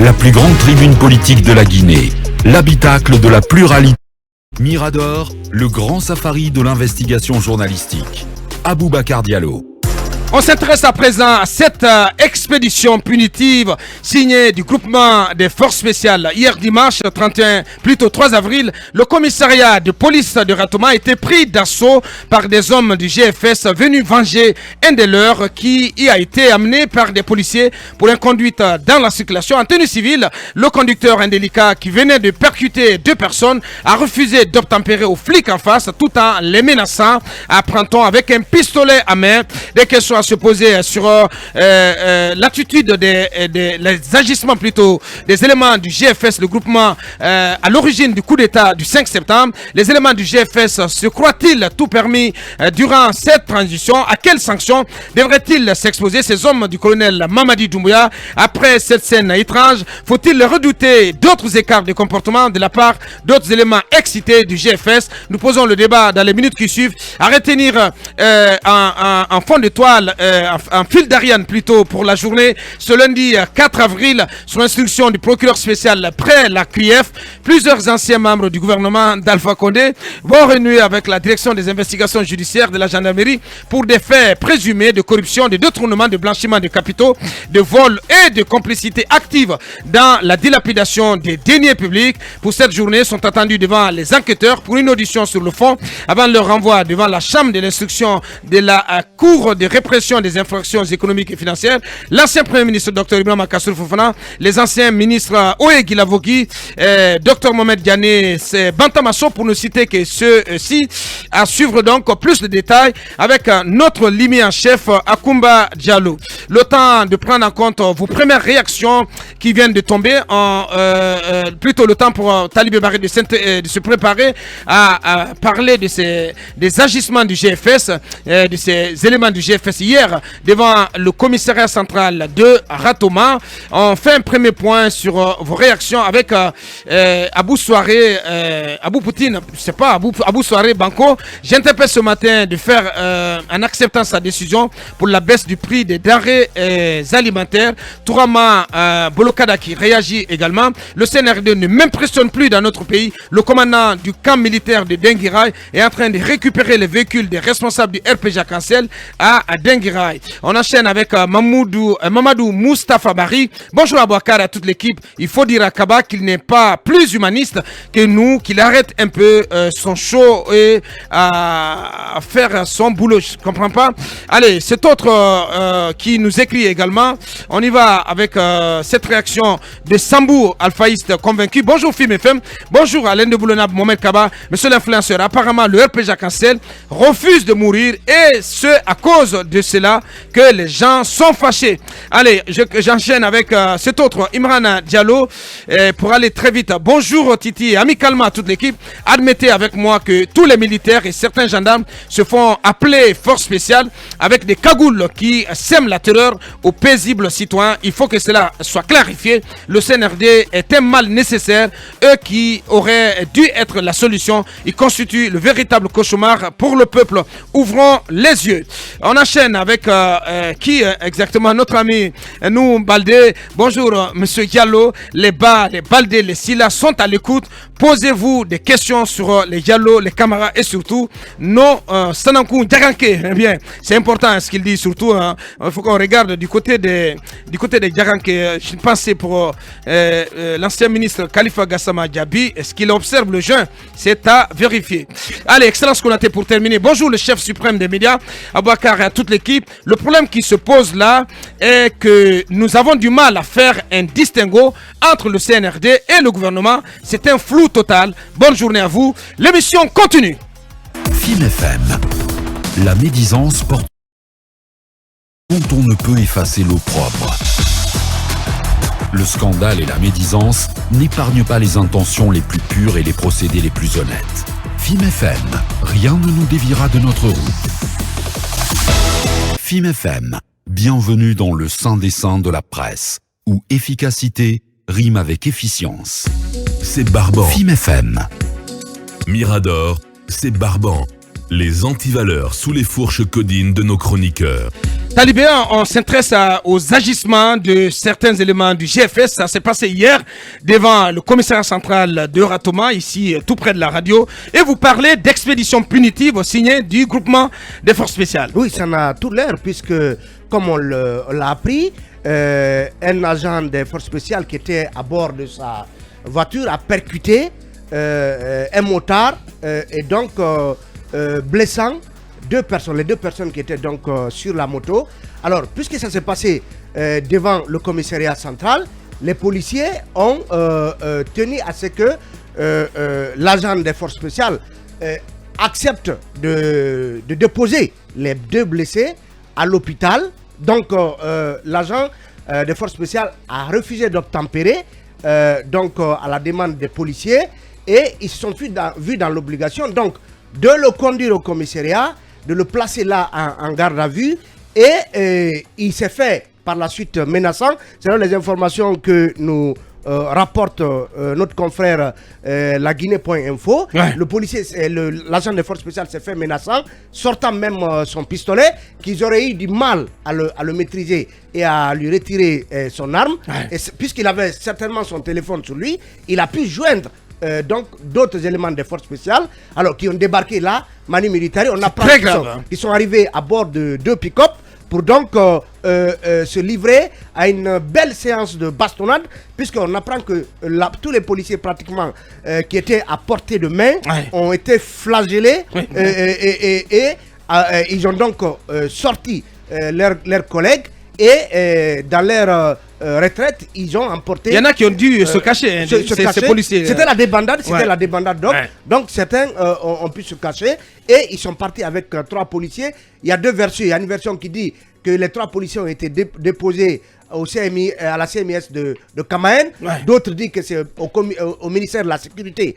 la plus grande tribune politique de la Guinée, l'habitacle de la pluralité. Mirador, le grand safari de l'investigation journalistique. Aboubacar Diallo. On s'intéresse à présent à cette expédition punitive signée du groupement des forces spéciales. Hier dimanche 3 avril, le commissariat de police de Ratoma a été pris d'assaut par des hommes du GFS venus venger un des leurs qui y a été amené par des policiers pour inconduite dans la circulation en tenue civile. Le conducteur indélicat qui venait de percuter 2 personnes a refusé d'obtempérer aux flics en face tout en les menaçant, apprend-on, avec un pistolet à main. Des questions à se poser sur l'attitude les agissements plutôt des éléments du GFS, le groupement à l'origine du coup d'état du 5 septembre. Les éléments du GFS se croient-ils tout permis durant cette transition? À quelles sanctions devraient-ils s'exposer ces hommes du colonel Mamadi Doumbouya après cette scène étrange? Faut-il redouter d'autres écarts de comportement de la part d'autres éléments excités du GFS? Nous posons le débat dans les minutes qui suivent. À retenir en fond de toile, en fil d'Ariane plutôt, pour la journée ce lundi 4 avril, sur instruction du procureur spécial près la CRIEF, plusieurs anciens membres du gouvernement d'Alpha Condé vont renouer avec la direction des investigations judiciaires de la gendarmerie pour des faits présumés de corruption, de détournement, de blanchiment de capitaux, de vol et de complicité active dans la dilapidation des deniers publics. Pour cette journée sont attendus devant les enquêteurs pour une audition sur le fond avant leur renvoi devant la chambre de l'instruction de la Cour de répression des infractions économiques et financières, l'ancien Premier ministre Dr Ibrahima Kassoul Fofana, les anciens ministres Oye Guilavogui, Dr Mohamed Diané, Bantamasso, pour ne citer que ceux-ci. À suivre donc plus de détails avec notre limi en chef Akumba Diallo. Le temps de prendre en compte vos premières réactions qui viennent de tomber, plutôt le temps pour Talibé Barré de se préparer à parler des agissements du GFS, de ces éléments du GFS hier devant le commissariat central de Ratoma. On fait un premier point sur vos réactions avec Abou Soiré, Abou Poutine, je sais pas, Abou Soiré Banco. J'interpelle ce matin de faire, en acceptant sa décision pour la baisse du prix des denrées alimentaires. Tourama Bolokada qui réagit également. Le CNRD ne m'impressionne plus dans notre pays. Le commandant du camp militaire de Denguiraï est en train de récupérer les véhicules des responsables du RPG Cancel à Denguiraï. On enchaîne avec Mamadou Moustapha Bari. Bonjour Abouakar à toute l'équipe. Il faut dire à Kaba qu'il n'est pas plus humaniste que nous, qu'il arrête un peu son show et à faire son boulot. Je ne comprends pas. Allez, cet autre qui nous écrit également. On y va avec cette réaction de Sambou, alphaïste convaincu. Bonjour Film FM. Bonjour Alain de Boulonab, Mohamed Kaba. Monsieur l'influenceur, apparemment le RPG Cancel refuse de mourir et ce à cause de cela que les gens sont fâchés. Allez, j'enchaîne avec cet autre Imran Diallo pour aller très vite. Bonjour Titi, amicalement à toute l'équipe. Admettez avec moi que tous les militaires et certains gendarmes se font appeler force spéciale avec des cagoules qui sèment la terreur aux paisibles citoyens. Il faut que cela soit clarifié. Le CNRD est un mal nécessaire. Eux qui auraient dû être la solution, ils constituent le véritable cauchemar pour le peuple. Ouvrons les yeux. On enchaîne avec qui exactement? Notre ami nous Baldé. Bonjour monsieur Diallo. Les Baldé, les Silla sont à l'écoute. Posez-vous des questions sur les Diallo, les camarades et surtout nos Sanankou Diaganké. Eh bien, c'est important ce qu'il dit surtout. Il faut qu'on regarde du côté des Diaganké. Je pensais pour l'ancien ministre Khalifa Gassama Diaby. Est-ce qu'il observe le jeûne? C'est à vérifier. Allez, Excellence Konaté pour terminer. Bonjour le chef suprême des médias, Abouakar et à toute l'équipe. Le problème qui se pose là est que nous avons du mal à faire un distinguo entre le CNRD et le gouvernement. C'est un flou total. Bonne journée à vous. L'émission continue. Film FM. La médisance porte dont on ne peut effacer l'opprobre. Le scandale et la médisance n'épargnent pas les intentions les plus pures et les procédés les plus honnêtes. Film FM, rien ne nous déviera de notre route. Film FM, bienvenue dans le sein des saints de la presse, où efficacité rime avec efficience. C'est barbant. Film FM. Mirador, c'est barbant. Les antivaleurs sous les fourches codines de nos chroniqueurs. Talibéen, on s'intéresse aux agissements de certains éléments du GFS. Ça s'est passé hier devant le commissariat central de Ratoma, ici tout près de la radio. Et vous parlez d'expédition punitive signée du groupement des forces spéciales. Oui, ça n'a tout l'air puisque, comme on l'a appris, un agent des forces spéciales qui était à bord de sa voiture a percuté un motard et donc blessant les deux personnes qui étaient donc sur la moto. Alors, puisque ça s'est passé devant le commissariat central, les policiers ont tenu à ce que l'agent des forces spéciales accepte de déposer les deux blessés à l'hôpital. Donc, l'agent des forces spéciales a refusé d'obtempérer à la demande des policiers et ils se sont vus dans l'obligation donc de le conduire au commissariat, de le placer là en garde à vue et il s'est fait par la suite menaçant. Selon les informations que nous rapporte notre confrère la Guinée.info, ouais. Le policier, l'agent des forces spéciales s'est fait menaçant, sortant même son pistolet, qu'ils auraient eu du mal à le maîtriser et à lui retirer son arme. Ouais. Puisqu'il avait certainement son téléphone sur lui, il a pu joindre donc d'autres éléments des forces spéciales, alors qui ont débarqué là, Manu Militari. On apprend qu'ils sont arrivés à bord de 2 pick-up pour donc se livrer à une belle séance de bastonnade, puisqu'on apprend que tous les policiers pratiquement qui étaient à portée de main ont été flagellés et ils ont donc sorti leurs collègues et dans leur retraite, ils ont emporté... Il y en a qui ont dû se cacher, ces policiers. C'était la débandade, donc certains ont pu se cacher et ils sont partis avec 3 policiers. Il y a 2 versions. Il y a une version qui dit que les 3 policiers ont été déposés au CMI, à la CMIS de Kamaen. Ouais. D'autres disent que c'est au ministère de la Sécurité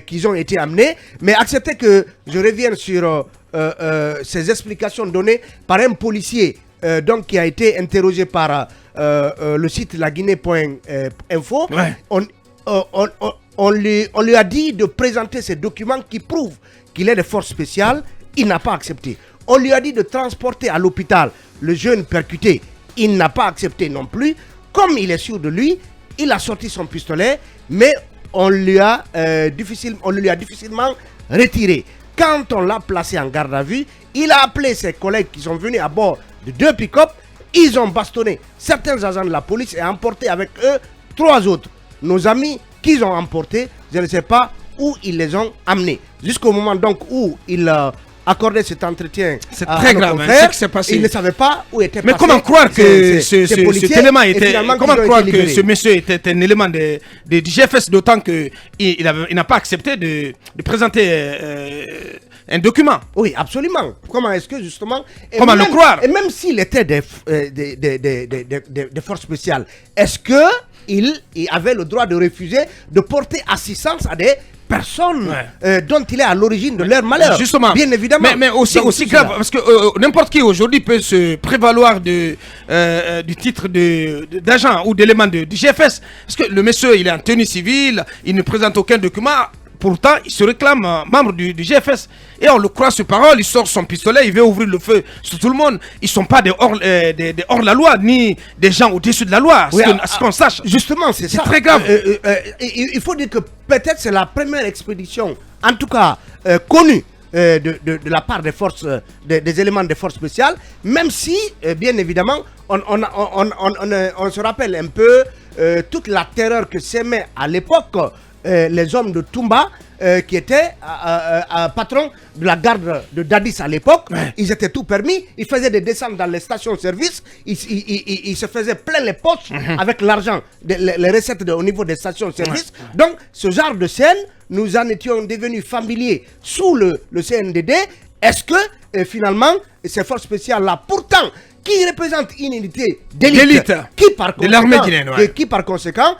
qu'ils ont été amenés. Mais acceptez que je revienne sur ces explications données par un policier donc qui a été interrogé par le site laguinée.info. Ouais. On lui a dit de présenter ces documents qui prouvent qu'il est de forces spéciales. Il n'a pas accepté. On lui a dit de transporter à l'hôpital le jeune percuté. Il n'a pas accepté non plus. Comme il est sûr de lui, il a sorti son pistolet, mais on lui a difficilement retiré. Quand on l'a placé en garde à vue, il a appelé ses collègues qui sont venus à bord de 2 pick-up. Ils ont bastonné certains agents de la police et emporté avec eux 3 autres. Nos amis qu'ils ont emportés, je ne sais pas où ils les ont amenés. Jusqu'au moment donc où ils accordaient cet entretien. C'est très grave, ce qui s'est passé. Ils ne savaient pas où était passé. Mais comment croire que cet élément était... Comment croire que ce monsieur était un élément du GFS, d'autant qu'il n'a pas accepté de présenter un document. Oui, absolument. Comment est-ce que justement... Comment le croire? Et même s'il était des forces spéciales, est-ce qu'il avait le droit de refuser de porter assistance à des personnes dont il est à l'origine de leur malheur? Justement. Bien évidemment. Mais aussi grave, parce que n'importe qui aujourd'hui peut se prévaloir du titre d'agent ou d'élément du GFS. Parce que le monsieur, il est en tenue civile, il ne présente aucun document. Pourtant, il se réclame membre du GFS. Et on le croit sur parole, il sort son pistolet, il veut ouvrir le feu sur tout le monde. Ils ne sont pas des hors-la-loi, ni des gens au-dessus de la loi, oui, ce qu'on sache. Justement, c'est ça. C'est très grave. Il faut dire que peut-être c'est la première expédition, en tout cas connue, de la part des forces, des éléments des forces spéciales, même si, bien évidemment, on se rappelle un peu toute la terreur que s'aimait à l'époque les hommes de Toumba, qui étaient patrons de la garde de Dadis à l'époque. Ils étaient tout permis, ils faisaient des descentes dans les stations-service, ils se faisaient plein les poches avec l'argent, les recettes au niveau des stations-service. Donc, ce genre de scène, nous en étions devenus familiers sous le CNDD. Est-ce que, finalement, ces forces spéciales-là, pourtant, qui représentent une unité d'élite, qui par conséquent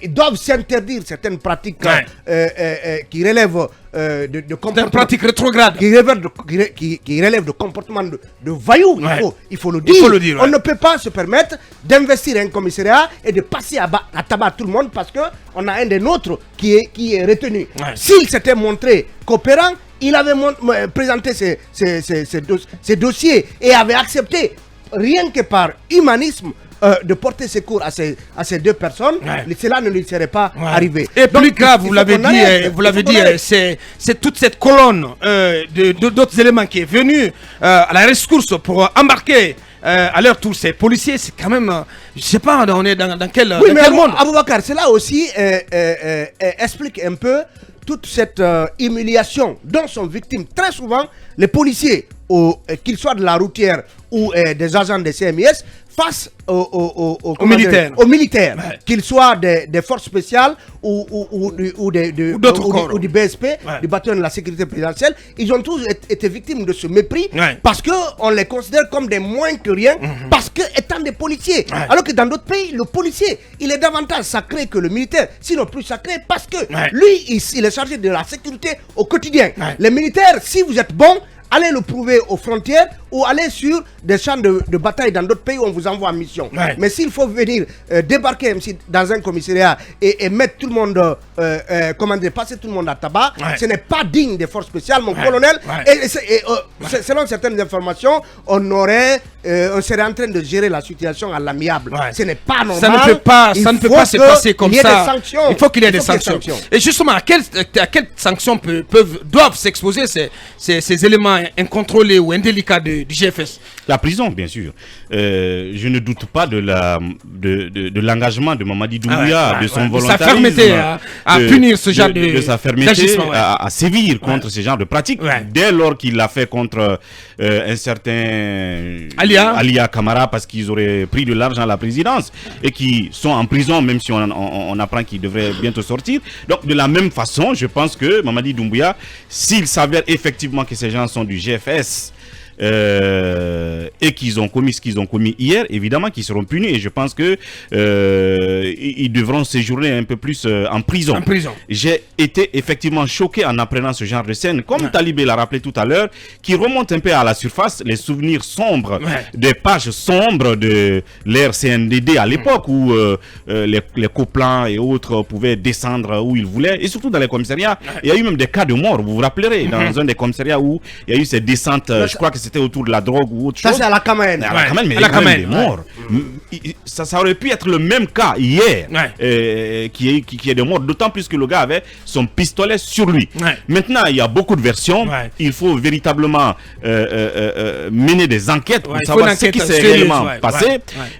doivent s'interdire certaines pratiques qui relèvent de comportements, pratiques rétrogrades, qui relèvent de comportements de voyous. Il faut le dire. On ne peut pas se permettre d'investir un commissariat et de passer à tabac tout le monde parce qu'on a un des nôtres qui est retenu. S'il s'était montré coopérant, il avait présenté ses dossiers et avait accepté rien que par humanisme, de porter secours à ces deux personnes, cela ne lui serait pas arrivé. Et donc, plus grave, vous l'avez dit, c'est toute cette colonne d'autres éléments qui est venue à la rescousse pour embarquer à l'heure tous ces policiers. C'est quand même, je sais pas, on est dans quel, oui, dans mais quel monde. Aboubacar, cela aussi explique un peu toute cette humiliation dont sont victimes très souvent les policiers, qu'ils soient de la routière ou des agents des CMIS, face aux militaires, qu'ils soient des forces spéciales ou du BSP, du bataillon de la sécurité présidentielle. Ils ont tous été victimes de ce mépris parce qu'on les considère comme des moins que rien, parce que étant des policiers. Alors que dans d'autres pays, le policier, il est davantage sacré que le militaire, sinon plus sacré, parce que lui, il est chargé de la sécurité au quotidien. Les militaires, si vous êtes bons, allez le prouver aux frontières ou allez sur des champs de bataille dans d'autres pays où on vous envoie en mission. Mais s'il faut venir débarquer dans un commissariat et mettre tout le monde, passer tout le monde à tabac, ce n'est pas digne des forces spéciales, mon colonel. Et selon certaines informations, on serait en train de gérer la situation à l'amiable. Ce n'est pas normal. Ça ne peut pas se passer comme ça. Il faut qu'il y ait des sanctions. Et justement, à quelles sanctions doivent s'exposer ces éléments incontrôlés ou indélicats du GFS? La prison, bien sûr. Je ne doute pas de l'engagement de Mamadi Doumbouya, de son volontarisme, sa fermeté à punir ce genre de sa fermeté à sévir contre ce genre de pratiques. Dès lors qu'il l'a fait contre un certain Alia Kamara, parce qu'ils auraient pris de l'argent à la présidence et qui sont en prison, même si on apprend qu'ils devraient bientôt sortir. Donc de la même façon, je pense que Mamadi Doumbouya, s'il s'avère effectivement que ces gens sont du GFS, et qu'ils ont commis ce qu'ils ont commis hier, évidemment qu'ils seront punis, et je pense que ils devront séjourner un peu plus en prison. J'ai été effectivement choqué en apprenant ce genre de scène, comme Talibé l'a rappelé tout à l'heure, qui remonte un peu à la surface, les souvenirs sombres, des pages sombres de l'ère CNDD à l'époque où les coplans et autres pouvaient descendre où ils voulaient, et surtout dans les commissariats. Il y a eu même des cas de mort, vous vous rappellerez, dans un des commissariats où il y a eu ces descentes, je crois que c'était autour de la drogue ou autre chose. Ça, c'est à la Kamene. À la Kamene, mais il y a quand même des morts. Ça aurait pu être le même cas hier, qui est de mort, d'autant plus que le gars avait son pistolet sur lui. Maintenant, il y a beaucoup de versions. Il faut véritablement mener des enquêtes pour savoir ce qui s'est réellement passé.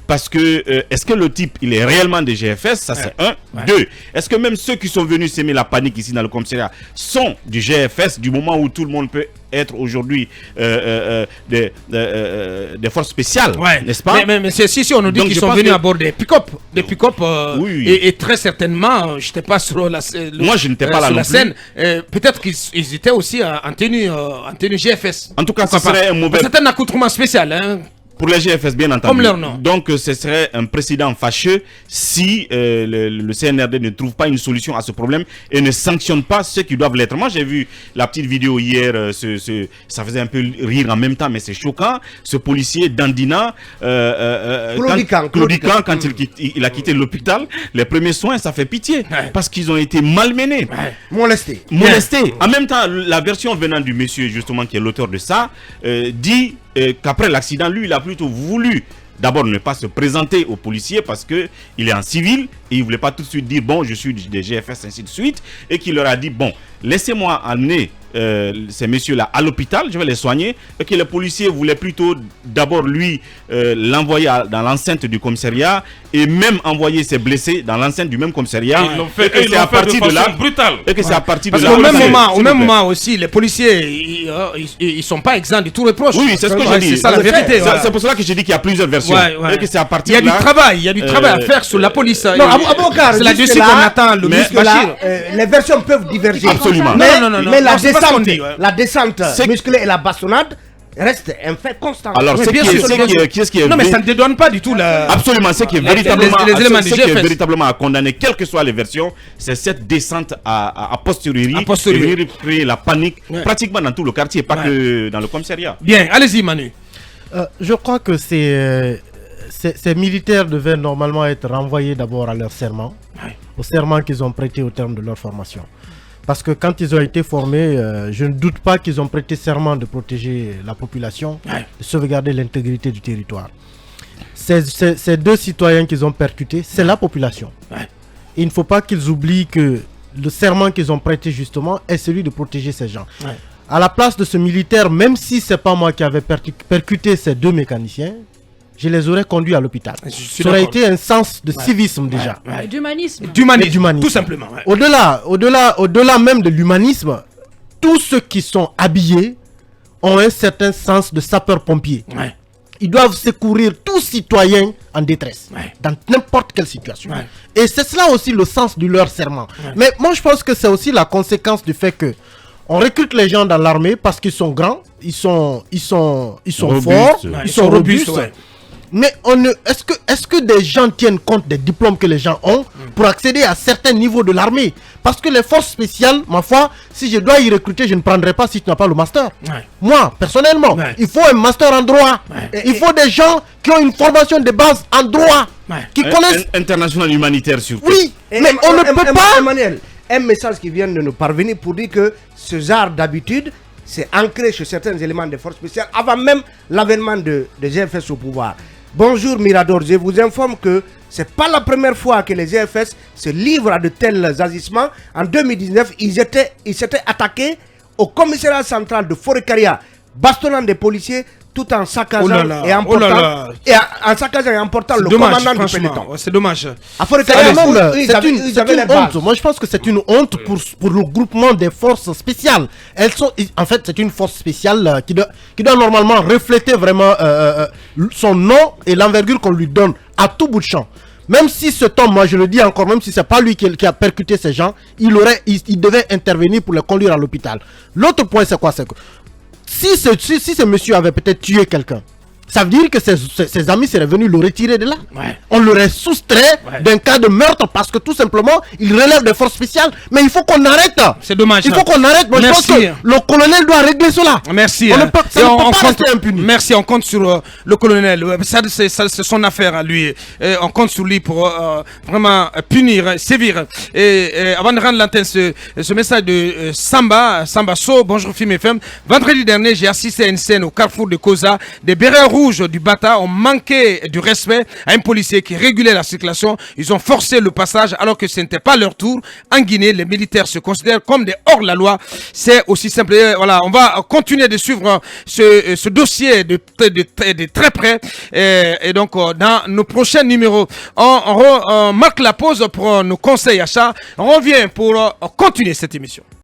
Parce que, est-ce que le type, il est réellement des GFS? Ça, c'est un. Deux, est-ce que même ceux qui sont venus s'aimer la panique ici dans le commissariat sont du GFS, du moment où tout le monde peut être aujourd'hui des forces spéciales, n'est-ce pas? Mais si on nous dit qu'ils sont venus à bord des pick-up, et très certainement, je n'étais pas sur la scène. Moi, je n'étais pas là non scène. Peut-être qu'ils étaient aussi en tenue GFS. En tout cas, ce serait un mauvais. C'est un accoutrement spécial, hein. Pour les GFS, bien entendu. Comme leur nom. Donc, ce serait un précédent fâcheux si le CNRD ne trouve pas une solution à ce problème et ne sanctionne pas ceux qui doivent l'être. Moi, j'ai vu la petite vidéo hier, ça faisait un peu rire en même temps, mais c'est choquant. Ce policier Dandina, Claudican, quand il a quitté l'hôpital, les premiers soins, ça fait pitié. Parce qu'ils ont été malmenés. Molestés. En même temps, la version venant du monsieur, justement, qui est l'auteur de ça, dit qu'après l'accident, lui, il a plutôt voulu d'abord ne pas se présenter aux policiers parce qu'il est en civil et il ne voulait pas tout de suite dire bon, je suis des GFS, ainsi de suite, et qu'il leur a dit bon, laissez-moi amener ces messieurs-là à l'hôpital, je vais les soigner, et que les policiers voulaient plutôt d'abord lui l'envoyer dans l'enceinte du commissariat et même envoyer ses blessés dans l'enceinte du même commissariat. Ils l'ont fait, et que c'est à partir de là brutale. Et que c'est à partir de là. Au même moment aussi, les policiers, ils sont pas exempts de tout reproche. Oui, c'est ce que j'ai dit. C'est ça la vérité. C'est pour cela que j'ai dit qu'il y a plusieurs versions. Et que c'est à partir de là. Il y a du travail à faire sur la police. Non, Aboubacar, c'est là-dessus qu'on attend le ministre Bachir. Les versions peuvent diverger. Absolument. Mais la descente musclée et la bastonnade reste un fait constant. Alors, qui est-ce qui est non, mais ça ne dédouane pas du tout la... Absolument, ce qui est véritablement à condamner, quelles que soient les versions, c'est cette descente à posteriori, et venir créer la panique pratiquement dans tout le quartier, pas que dans le commissariat. Bien, allez-y Manu. Je crois que ces militaires devaient normalement être renvoyés d'abord à leur serment, au serment qu'ils ont prêté au terme de leur formation. Parce que quand ils ont été formés, je ne doute pas qu'ils ont prêté serment de protéger la population, de sauvegarder l'intégrité du territoire. Ces deux citoyens qu'ils ont percutés, c'est la population. Et il ne faut pas qu'ils oublient que le serment qu'ils ont prêté justement est celui de protéger ces gens. À la place de ce militaire, même si ce n'est pas moi qui avais percuté ces deux mécaniciens, je les aurais conduits à l'hôpital. Ça aurait été un sens de civisme déjà. D'humanisme. D'humanisme, tout simplement. Au-delà même de l'humanisme, tous ceux qui sont habillés ont un certain sens de sapeur-pompier. Ils doivent secourir tout citoyen en détresse, dans n'importe quelle situation. Et c'est cela aussi le sens de leur serment. Mais moi je pense que c'est aussi la conséquence du fait que on recrute les gens dans l'armée parce qu'ils sont grands, ils sont forts, ils sont robustes. Mais est-ce que des gens tiennent compte des diplômes que les gens ont pour accéder à certains niveaux de l'armée? Parce que les forces spéciales, ma foi, si je dois y recruter, je ne prendrai pas si tu n'as pas le master. Moi, personnellement, il faut un master en droit. Il faut des gens qui ont une formation de base en droit, qui connaissent... International humanitaire surtout. Oui, mais on ne peut pas... Emmanuel, un message qui vient de nous parvenir pour dire que ce genre d'habitude, c'est ancré chez certains éléments des forces spéciales avant même l'avènement de GFS au pouvoir. Bonjour Mirador, je vous informe que ce n'est pas la première fois que les GFS se livrent à de tels agissements. En 2019, ils s'étaient attaqués au commissariat central de Forêt-Caria, bastonnant des policiers tout en saccageant et emportant le commandant du peloton. C'est dommage. À Forêt-Caria, c'est une honte. Moi, je pense que c'est une honte pour le groupement des forces spéciales. En fait, c'est une force spéciale qui doit normalement refléter vraiment son nom et l'envergure qu'on lui donne à tout bout de champ. Même si cet homme, moi je le dis encore, même si c'est pas lui qui a percuté ces gens, il devait intervenir pour les conduire à l'hôpital. L'autre point, c'est quoi? C'est que si ce monsieur avait peut-être tué quelqu'un, ça veut dire que ses amis seraient venus le retirer de là. On l'aurait soustrait d'un cas de meurtre parce que tout simplement, il relève des forces spéciales. Mais il faut qu'on arrête. C'est dommage. Il faut qu'on arrête. Moi, je pense que le colonel doit régler cela. Merci. On ne peut pas rester impuni. Merci, on compte sur le colonel. C'est son affaire à lui. On compte sur lui pour vraiment punir, sévir. Et avant de rendre l'antenne, ce message de Samba So, bonjour film et femmes. Vendredi dernier, j'ai assisté à une scène au carrefour de Koza. Des bérets rouges du Bata ont manqué du respect à un policier qui régulait la circulation. Ils ont forcé le passage alors que ce n'était pas leur tour. En Guinée, les militaires se considèrent comme des hors-la-loi. C'est aussi simple. Voilà, on va continuer de suivre ce dossier de très près. Et donc, dans nos prochains numéros, on marque la pause pour nos conseils achats. On revient pour continuer cette émission.